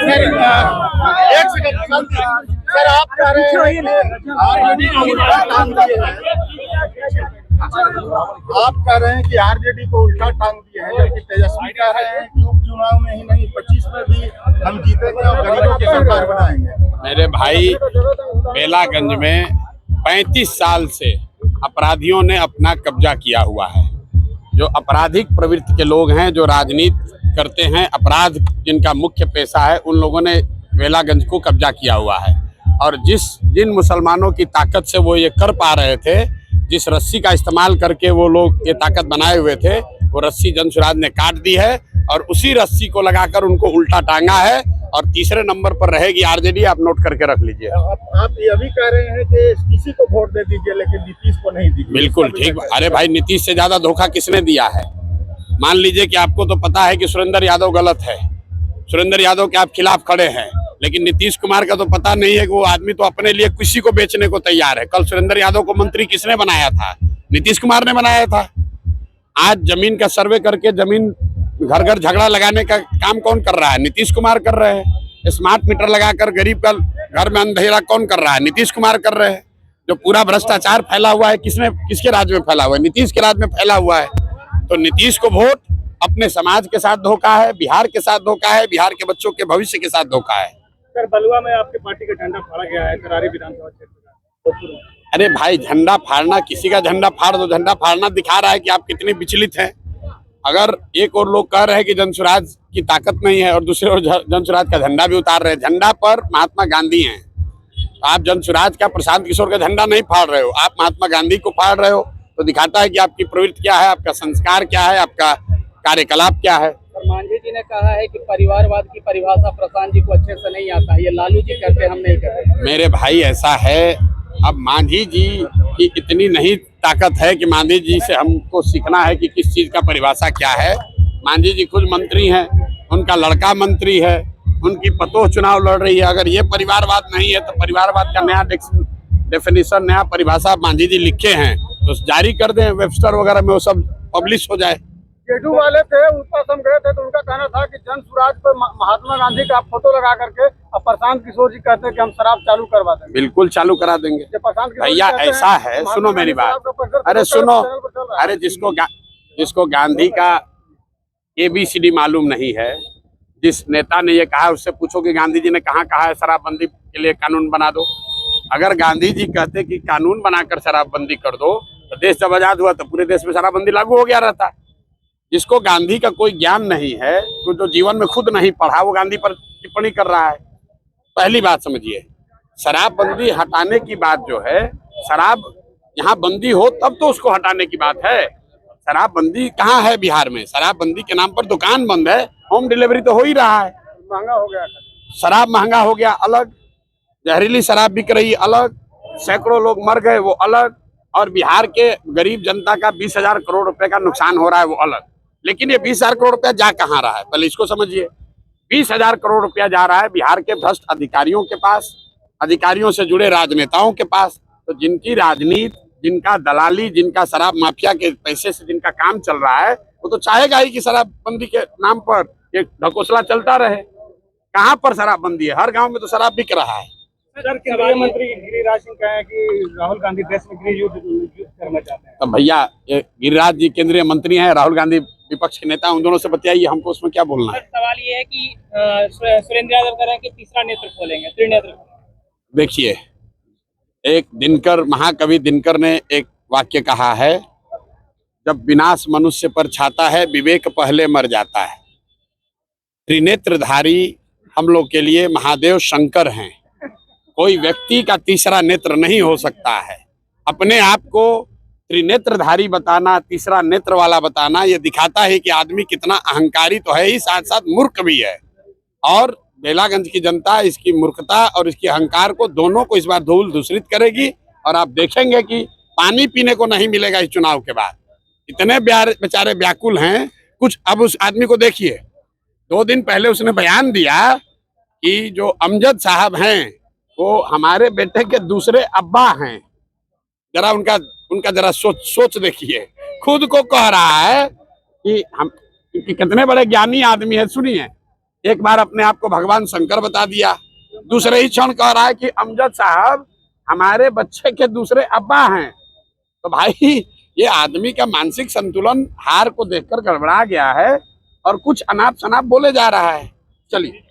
एक second sir, आप कह रहे हैं कि आरजेडी को उल्टा टांग दिए हैं, जबकि तेजस्वी कह रहे हैं कि उपचुनाव में ही नहीं 25 में भी हम जीतेंगे और गरीबों की सरकार बनाएंगे। मेरे भाई, बेलागंज में 35 साल से अपराधियों ने अपना कब्जा किया हुआ है। जो आपराधिक प्रवृत्ति के लोग हैं, जो राजनीति करते हैं, अपराध जिनका मुख्य पेशा है, उन लोगों ने बेलागंज को कब्जा किया हुआ है। और जिन मुसलमानों की ताकत से वो ये कर पा रहे थे, जिस रस्सी का इस्तेमाल करके वो लोग ये ताकत बनाए हुए थे, वो रस्सी जनसुराज ने काट दी है और उसी रस्सी को लगाकर उनको उल्टा टांगा है। और तीसरे नंबर पर रहेगी आरजेडी। आप नोट करके रख लीजिए। आप ये भी कह रहे हैं कि किसी को वोट दे दीजिए लेकिन नीतीश को नहीं दीजिए। बिल्कुल ठीक। अरे भाई, नीतीश से ज्यादा धोखा किसने दिया है? मान लीजिए कि आपको तो पता है कि सुरेंद्र यादव गलत है, सुरेंद्र यादव के आप खिलाफ खड़े हैं, लेकिन नीतीश कुमार का तो पता नहीं है कि वो आदमी तो अपने लिए किसी को बेचने को तैयार है। कल सुरेंद्र यादव को मंत्री किसने बनाया था? नीतीश कुमार ने बनाया था। आज जमीन का सर्वे करके जमीन घर घर झगड़ा लगाने का काम कौन कर रहा है? नीतीश कुमार कर रहे हैं। स्मार्ट मीटर लगाकर गरीब का घर में अंधेरा कौन कर रहा है? नीतीश कुमार कर रहे हैं। जो पूरा भ्रष्टाचार फैला हुआ है, किसके राज में फैला हुआ है? नीतीश के राज में फैला हुआ है। तो नीतीश को वोट अपने समाज के साथ धोखा है, बिहार के साथ धोखा है, बिहार के बच्चों के भविष्य के साथ धोखा है। सर, बलुआ में आपकी पार्टी का झंडा फाड़ा गया है, करारी विधानसभा क्षेत्र। अरे भाई, झंडा फाड़ना, किसी का झंडा फाड़ दो, झंडा फाड़ना दिखा रहा है कि आप कितने विचलित हैं। अगर एक और लोग कह रहे हैं कि जनसुराज की ताकत नहीं है और दूसरे ओर जनसुराज का झंडा भी उतार रहे हैं। झंडा पर महात्मा गांधी हैं, तो आप जनसुराज का, प्रशांत किशोर का झंडा नहीं फाड़ रहे हो, आप महात्मा गांधी को फाड़ रहे हो। तो दिखाता है कि आपकी प्रवृत्ति क्या है, आपका संस्कार क्या है, आपका कार्यकलाप क्या है। मांझी जी ने कहा है कि परिवारवाद की परिभाषा प्रशांत जी को अच्छे से नहीं आता है, ये लालू जी करते, हम नहीं करते। मेरे भाई, ऐसा है, अब मांझी जी की इतनी नहीं ताकत है कि मांझी जी से हमको सीखना है कि किस चीज का परिभाषा क्या है। मांझी जी खुद मंत्री हैं, उनका लड़का मंत्री है, उनकी पतोह चुनाव लड़ रही है। अगर ये परिवारवाद नहीं है तो परिवारवाद का नया डेफिनेशन, नया परिभाषा मांझी जी लिखे हैं तो जारी कर दें, वेबस्टर वगैरह में वो सब पब्लिश हो जाए। जेडू वाले थे, उनका हम गए थे तो उनका कहना था कि जनसुराज पर महात्मा गांधी का फोटो लगा करके और प्रशांत किशोर जी कहते हैं कि हम शराब चालू करवा देंगे। बिल्कुल चालू करा देंगे भैया, ऐसा है। सुनो मेरी बात, अरे सुनो, अरे जिसको गांधी का ABCD मालूम नहीं है, जिस नेता ने ये कहा उससे पूछो कि गांधी जी ने कहाँ कहा है शराबबंदी के लिए कानून बना दो। अगर गांधी जी कहते कि कानून बनाकर शराबबंदी कर दो तो देश जब आजाद हुआ तो पूरे देश में शराबबंदी लागू हो गया रहता। जिसको गांधी का कोई ज्ञान नहीं है, तो जो जीवन में खुद नहीं पढ़ा, वो गांधी पर टिप्पणी कर रहा है। पहली बात समझिए, शराबबंदी हटाने की बात जो है, शराब यहाँ बंदी हो तब तो उसको हटाने की बात है। शराबबंदी कहाँ है बिहार में? शराबबंदी के नाम पर दुकान बंद है, होम डिलीवरी तो हो ही रहा है। महंगा हो गया, शराब महंगा हो गया अलग, जहरीली शराब बिक रही अलग, सैकड़ों लोग मर गए वो अलग, और बिहार के गरीब जनता का 20,000 करोड़ रुपए का नुकसान हो रहा है वो अलग। लेकिन ये 20,000 करोड़ रुपया जा कहाँ रहा है, पहले इसको समझिए। 20,000 करोड़ रुपया जा रहा है बिहार के भ्रष्ट अधिकारियों के पास, अधिकारियों से जुड़े राजनेताओं के पास। तो जिनकी राजनीति, जिनका दलाली, जिनका शराब माफिया के पैसे से जिनका काम चल रहा है, वो तो चाहेगा ही कि शराबबंदी के नाम पर ये ढकोसला चलता रहे। कहाँ पर शराबबंदी है? हर गांव में तो शराब बिक रहा है। सर, केंद्रीय मंत्री गिरिराज सिंह कहे कि राहुल गांधी देश में गृह युद्ध करना चाहते हैं। तो भैया, गिरिराज जी केंद्रीय मंत्री हैं, राहुल गांधी विपक्ष के नेता, उन दोनों से बताइए, हमको उसमें क्या बोलना है। सवाल ये है कि सुरेंद्र यादव कह रहे हैं कि तीसरा नेत्र खोलेंगे, त्रिनेत्र। देखिए, एक दिनकर, महाकवि दिनकर ने एक वाक्य कहा है, जब विनाश मनुष्य पर छाता है, विवेक पहले मर जाता है। त्रिनेत्रधारी हम लोग के लिए महादेव शंकर हैं। कोई व्यक्ति का तीसरा नेत्र नहीं हो सकता है। अपने आप को त्रिनेत्रधारी बताना, तीसरा नेत्र वाला बताना, ये दिखाता है कि आदमी कितना अहंकारी तो है ही, साथ साथ मूर्ख भी है। और बेलागंज की जनता इसकी मूर्खता और इसकी अहंकार को, दोनों को इस बार धूल दूषित करेगी। और आप देखेंगे कि पानी पीने को नहीं मिलेगा इस चुनाव के बाद। इतने बेचारे व्याकुल हैं कुछ। अब उस आदमी को देखिए, 2 दिन पहले उसने बयान दिया कि जो अमजद साहब हैं वो हमारे बेटे के दूसरे अब्बा हैं। जरा उनका जरा सोच देखिए। खुद को कह रहा है कि हम कि कितने बड़े ज्ञानी आदमी है। सुनिए, एक बार अपने आप को भगवान शंकर बता दिया, दूसरे ही क्षण कह रहा है कि अमजद साहब हमारे बच्चे के दूसरे अब्बा हैं। तो भाई ये आदमी का मानसिक संतुलन हार को देखकर गड़बड़ा गया है और कुछ अनाप शनाप बोले जा रहा है। चलिए।